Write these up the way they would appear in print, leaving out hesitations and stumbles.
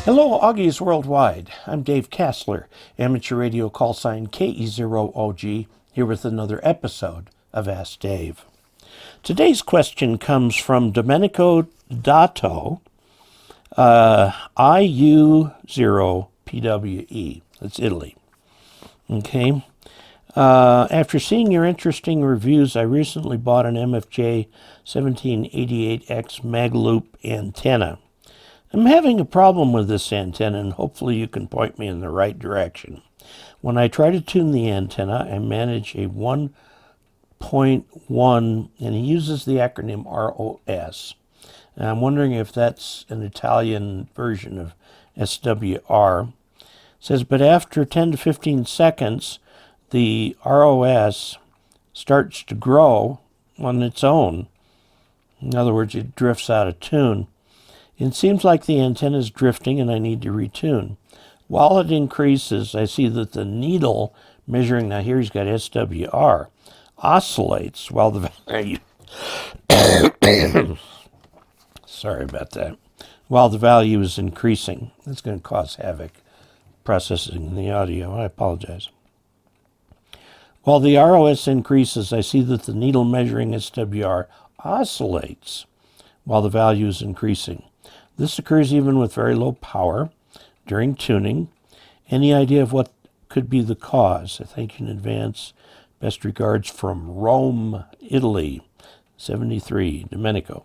Hello, Augies Worldwide. I'm Dave Kassler, amateur radio call sign KE0OG, here with another episode of Ask Dave. Today's question comes from Domenico Dato, IU0PWE. That's Italy. Okay. After seeing your interesting reviews, I recently bought an MFJ 1788X Magloop antenna. I'm having a problem with this antenna, and hopefully you can point me in the right direction. When I try to tune the antenna, I manage a 1.1, and he uses the acronym ROS. And I'm wondering if that's an Italian version of SWR. It says, but after 10 to 15 seconds, the ROS starts to grow on its own. In other words, it drifts out of tune. It seems like the antenna is drifting and I need to retune. While it increases, I see that the needle measuring, now here he's got SWR, oscillates while the value, sorry about that, while the value is increasing. That's going to cause havoc processing the audio. I apologize. While the ROS increases, I see that the needle measuring SWR oscillates while the value is increasing. This occurs even with very low power during tuning. Any idea of what could be the cause? I thank you in advance. Best regards from Rome, Italy, 73, Domenico.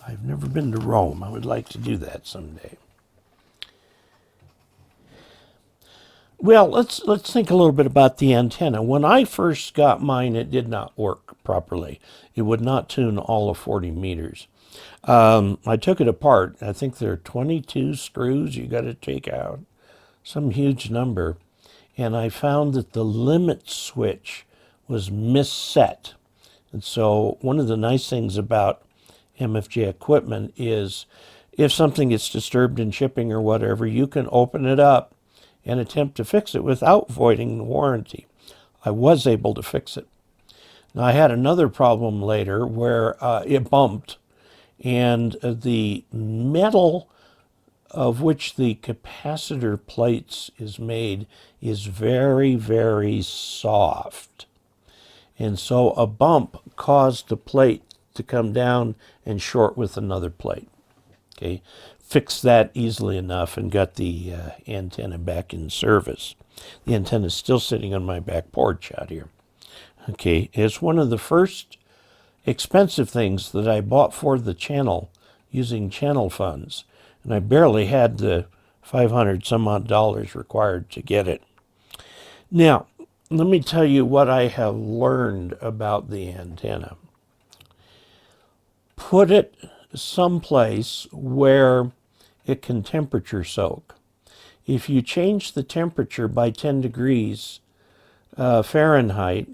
I've never been to Rome. I would like to do that someday. Well, let's think a little bit about the antenna. When I first got mine, it did not work properly. It would not tune all of 40 meters. I took it apart. I think there are 22 screws you got to take out, some huge number. And I found that the limit switch was misset. And so one of the nice things about MFJ equipment is if something gets disturbed in shipping or whatever, you can open it up and attempt to fix it without voiding the warranty. I was able to fix it. Now, I had another problem later where it bumped, and the metal of which the capacitor plates is made is very, very soft. And so a bump caused the plate to come down and short with another plate. Okay, fixed that easily enough and got the antenna back in service. The antenna is still sitting on my back porch out here. Okay, it's one of the first expensive things that I bought for the channel using channel funds, and I barely had the $500 some odd required to get it. Now, let me tell you what I have learned about the antenna. Put it someplace where it can temperature soak. If you change the temperature by 10 degrees Fahrenheit,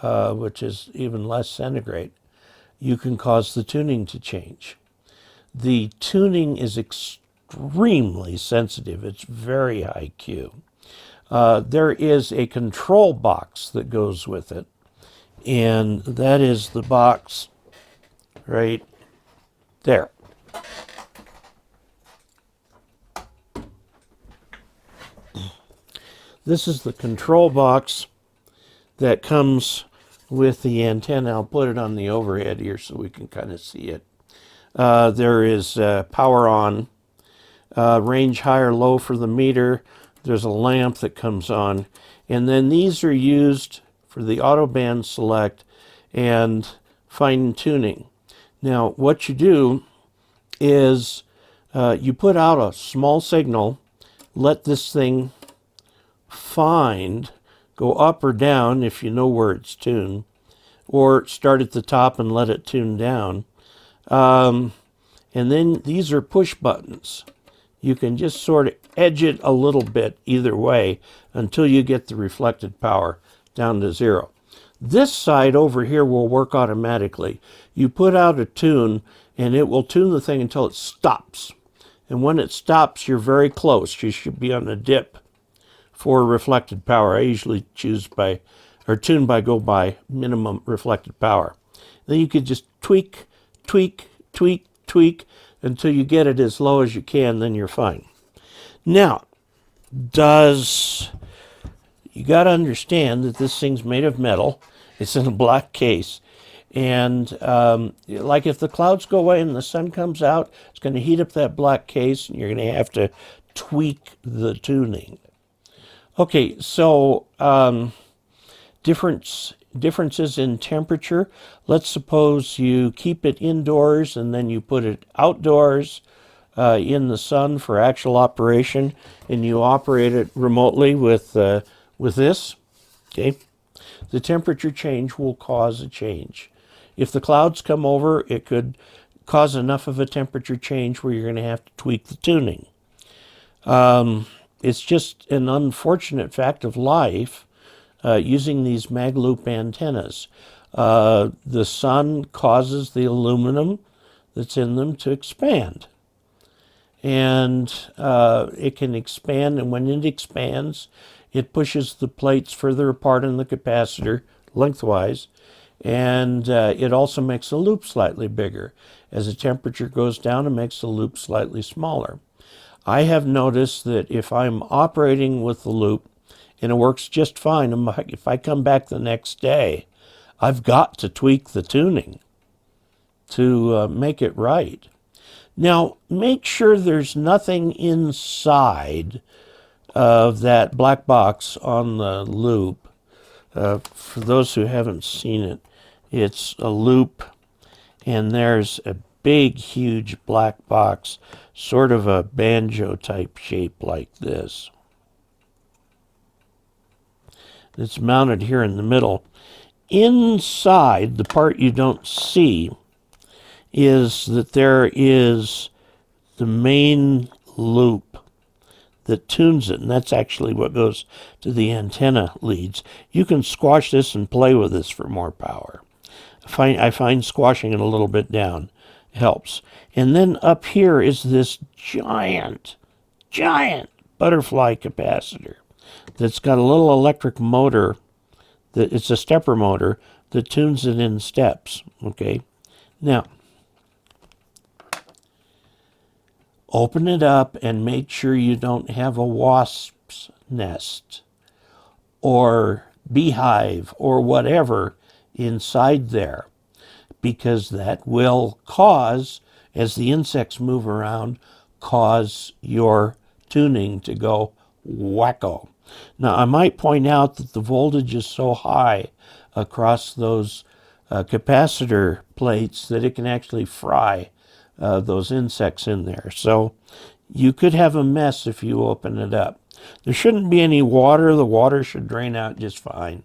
which is even less centigrade, you can cause the tuning to change. The tuning is extremely sensitive. It's very high Q. There is a control box that goes with it, and that is the box right there. This is the control box that comes with the antenna. I'll put it on the overhead here so we can kind of see it. There is power on, range high or low for the meter. There's a lamp that comes on. And then these are used for the auto band select and fine tuning. Now, what you do is you put out a small signal, let this thing go up or down if you know where it's tuned, or start at the top and let it tune down. And then these are push buttons. You can just sort of edge it a little bit either way until you get the reflected power down to 0. This side over here will work automatically. You put out a tune and it will tune the thing until it stops. And when it stops, you're very close. You should be on a dip for reflected power. I usually tune by go by minimum reflected power. Then you could just tweak until you get it as low as you can, then you're fine. Now, you got to understand that this thing's made of metal. It's in a black case. And like if the clouds go away and the sun comes out, it's going to heat up that black case, and you're going to have to tweak the tuning. Okay, so differences in temperature. Let's suppose you keep it indoors and then you put it outdoors in the sun for actual operation, and you operate it remotely with this. Okay, the temperature change will cause a change. If the clouds come over, it could cause enough of a temperature change where you're going to have to tweak the tuning. It's just an unfortunate fact of life using these magloop antennas. The sun causes the aluminum that's in them to expand. And it can expand, and when it expands, it pushes the plates further apart in the capacitor lengthwise, and it also makes the loop slightly bigger. As the temperature goes down, it makes the loop slightly smaller. I have noticed that if I'm operating with the loop and it works just fine, if I come back the next day, I've got to tweak the tuning to make it right. Now, make sure there's nothing inside of that black box on the loop. For those who haven't seen it, it's a loop, and there's a big, huge black box, sort of a banjo-type shape like this. It's mounted here in the middle. Inside, the part you don't see, is that there is the main loop that tunes it, and that's actually what goes to the antenna leads. You can squash this and play with this for more power. I find squashing it a little bit down helps. And then up here is this giant butterfly capacitor that's got a little electric motor. It's a stepper motor that tunes it in steps. Okay, now open it up and make sure you don't have a wasp's nest or beehive or whatever inside there, because that will cause, as the insects move around, cause your tuning to go wacko. Now, I might point out that the voltage is so high across those capacitor plates that it can actually fry those insects in there. So you could have a mess if you open it up. There shouldn't be any water. The water should drain out just fine.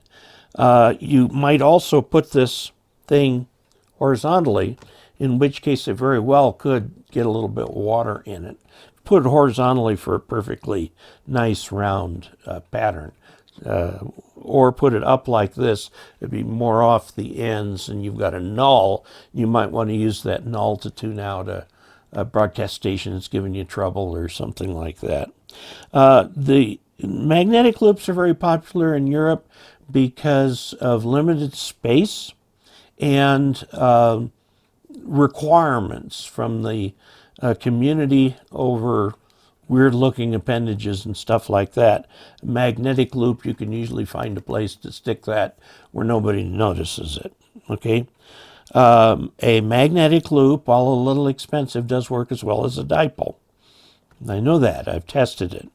You might also put this thing horizontally, in which case it very well could get a little bit of water in it. Put it horizontally for a perfectly nice round pattern. Or put it up like this, it'd be more off the ends, and you've got a null. You might want to use that null to tune out a broadcast station that's giving you trouble or something like that. The magnetic loops are very popular in Europe because of limited space and requirements from the community over weird-looking appendages and stuff like that. Magnetic loop, you can usually find a place to stick that where nobody notices it. Okay, a magnetic loop, while a little expensive, does work as well as a dipole. I know that. I've tested it.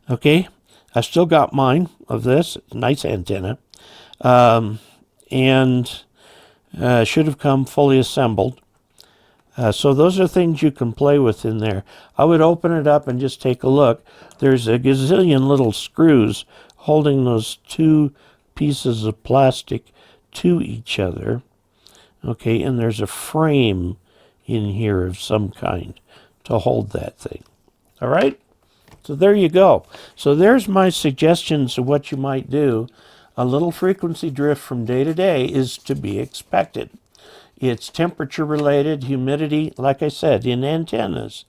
Okay, I still got mine of this. It's a nice antenna, and should have come fully assembled. So those are things you can play with in there. I would open it up and just take a look. There's a gazillion little screws holding those two pieces of plastic to each other. Okay, and there's a frame in here of some kind to hold that thing. All right? So there you go. So there's my suggestions of what you might do. A little frequency drift from day to day is to be expected. It's temperature related, humidity, like I said, in antennas.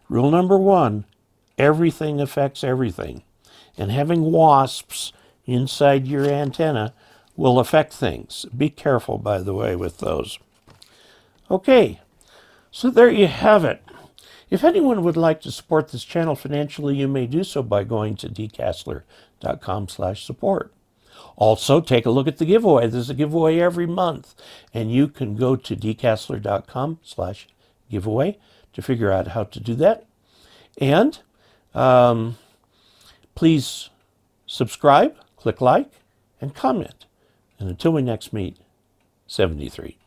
Rule number one, everything affects everything. And having wasps inside your antenna will affect things. Be careful, by the way, with those. Okay, so there you have it. If anyone would like to support this channel financially, you may do so by going to dcasler.com/support. Also, take a look at the giveaway. There's a giveaway every month, and you can go to dcasler.com/giveaway to figure out how to do that. And please subscribe, click like, and comment. And until we next meet, 73.